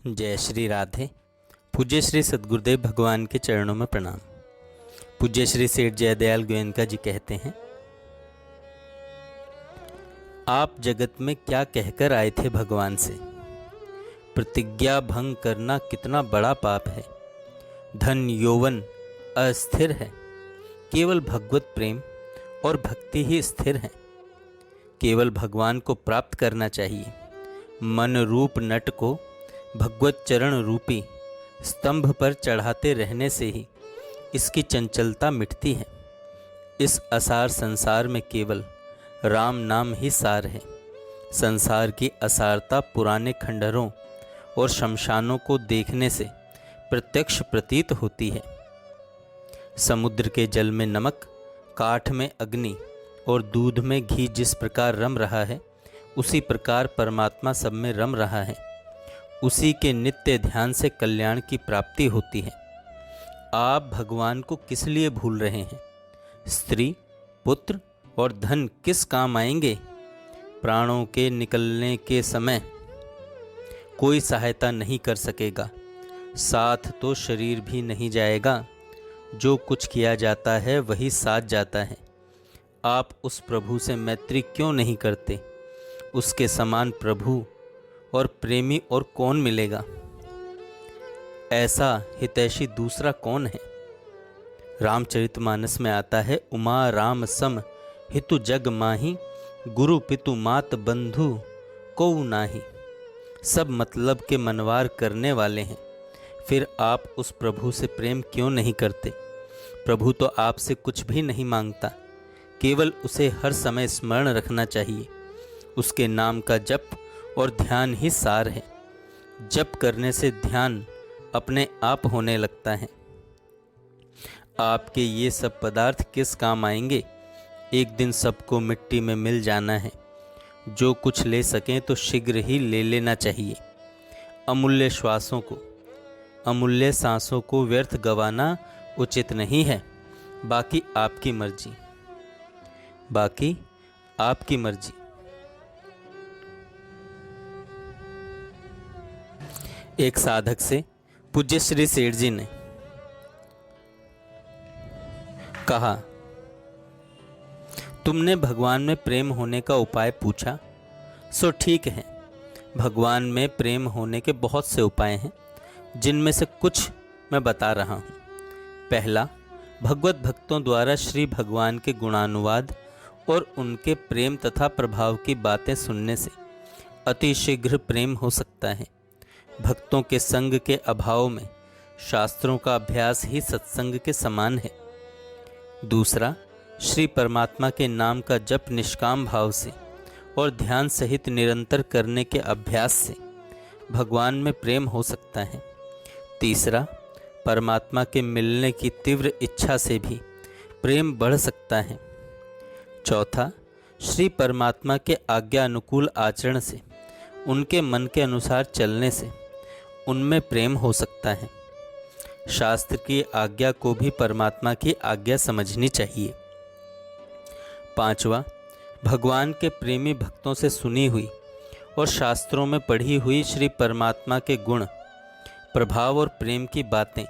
जय श्री राधे। पूज्य श्री सद्गुरुदेव भगवान के चरणों में प्रणाम। पूज्य श्री सेठ जयदयाल गोयनका जी कहते हैं, आप जगत में क्या कहकर आए थे भगवान से? प्रतिज्ञा भंग करना कितना बड़ा पाप है। धन यौवन अस्थिर है, केवल भगवत प्रेम और भक्ति ही स्थिर है। केवल भगवान को प्राप्त करना चाहिए। मन रूप नट को भगवत चरण रूपी स्तंभ पर चढ़ाते रहने से ही इसकी चंचलता मिटती है। इस असार संसार में केवल राम नाम ही सार है। संसार की असारता पुराने खंडहरों और शमशानों को देखने से प्रत्यक्ष प्रतीत होती है। समुद्र के जल में नमक, काठ में अग्नि और दूध में घी जिस प्रकार रम रहा है, उसी प्रकार परमात्मा सब में रम रहा है। उसी के नित्य ध्यान से कल्याण की प्राप्ति होती है। आप भगवान को किस लिए भूल रहे हैं? स्त्री, पुत्र और धन किस काम आएंगे? प्राणों के निकलने के समय कोई सहायता नहीं कर सकेगा, साथ तो शरीर भी नहीं जाएगा। जो कुछ किया जाता है वही साथ जाता है। आप उस प्रभु से मैत्री क्यों नहीं करते? उसके समान प्रभु और प्रेमी और कौन मिलेगा? ऐसा हितैषी दूसरा कौन है? रामचरितमानस में आता है, उमा राम सम हितु जग माही, गुरु पितु मात बंधु को नाही। सब मतलब के मनवार करने वाले हैं, फिर आप उस प्रभु से प्रेम क्यों नहीं करते? प्रभु तो आपसे कुछ भी नहीं मांगता, केवल उसे हर समय स्मरण रखना चाहिए। उसके नाम का जप और ध्यान ही सार है। जप करने से ध्यान अपने आप होने लगता है। आपके ये सब पदार्थ किस काम आएंगे? एक दिन सबको मिट्टी में मिल जाना है। जो कुछ ले सकें तो शीघ्र ही ले लेना चाहिए। अमूल्य सांसों को व्यर्थ गंवाना उचित नहीं है। बाकी आपकी मर्जी। एक साधक से पूज्य श्री सेठ जी ने कहा, तुमने भगवान में प्रेम होने का उपाय पूछा, सो ठीक है। भगवान में प्रेम होने के बहुत से उपाय हैं, जिनमें से कुछ मैं बता रहा हूँ। पहला, भगवत भक्तों द्वारा श्री भगवान के गुणानुवाद और उनके प्रेम तथा प्रभाव की बातें सुनने से अति शीघ्र प्रेम हो सकता है। भक्तों के संग के अभाव में शास्त्रों का अभ्यास ही सत्संग के समान है। दूसरा, श्री परमात्मा के नाम का जप निष्काम भाव से और ध्यान सहित निरंतर करने के अभ्यास से भगवान में प्रेम हो सकता है। तीसरा, परमात्मा के मिलने की तीव्र इच्छा से भी प्रेम बढ़ सकता है। चौथा, श्री परमात्मा के आज्ञा अनुकूल आचरण से, उनके मन के अनुसार चलने से उनमें प्रेम हो सकता है। शास्त्र की आज्ञा को भी परमात्मा की आज्ञा समझनी चाहिए। पांचवा, भगवान के प्रेमी भक्तों से सुनी हुई और शास्त्रों में पढ़ी हुई श्री परमात्मा के गुण, प्रभाव और प्रेम की बातें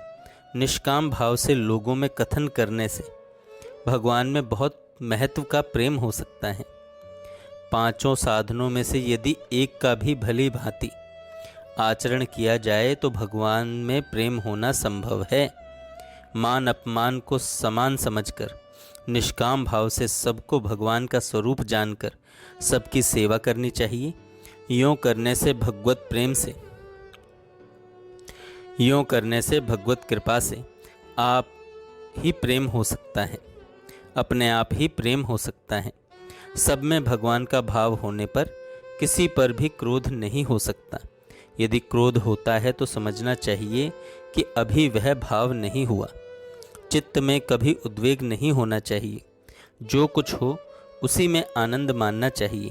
निष्काम भाव से लोगों में कथन करने से भगवान में बहुत महत्व का प्रेम हो सकता है। पांचों साधनों में से यदि एक का भी भली भांति आचरण किया जाए तो भगवान में प्रेम होना संभव है। मान अपमान को समान समझकर निष्काम भाव से सबको भगवान का स्वरूप जानकर सबकी सेवा करनी चाहिए। यूँ करने से भगवत कृपा से आप ही प्रेम हो सकता है, अपने आप ही प्रेम हो सकता है। सब में भगवान का भाव होने पर किसी पर भी क्रोध नहीं हो सकता। यदि क्रोध होता है तो समझना चाहिए कि अभी वह भाव नहीं हुआ। चित्त में कभी उद्वेग नहीं होना चाहिए। जो कुछ हो उसी में आनंद मानना चाहिए,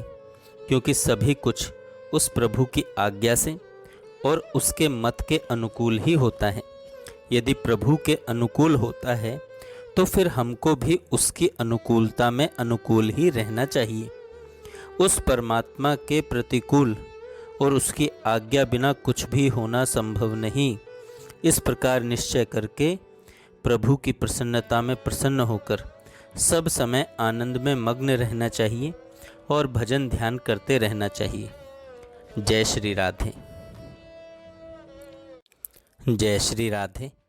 क्योंकि सभी कुछ उस प्रभु की आज्ञा से और उसके मत के अनुकूल ही होता है। यदि प्रभु के अनुकूल होता है तो फिर हमको भी उसकी अनुकूलता में अनुकूल ही रहना चाहिए। उस परमात्मा के प्रतिकूल और उसकी आज्ञा बिना कुछ भी होना संभव नहीं। इस प्रकार निश्चय करके प्रभु की प्रसन्नता में प्रसन्न होकर सब समय आनंद में मग्न रहना चाहिए और भजन ध्यान करते रहना चाहिए। जय श्री राधे। जय श्री राधे।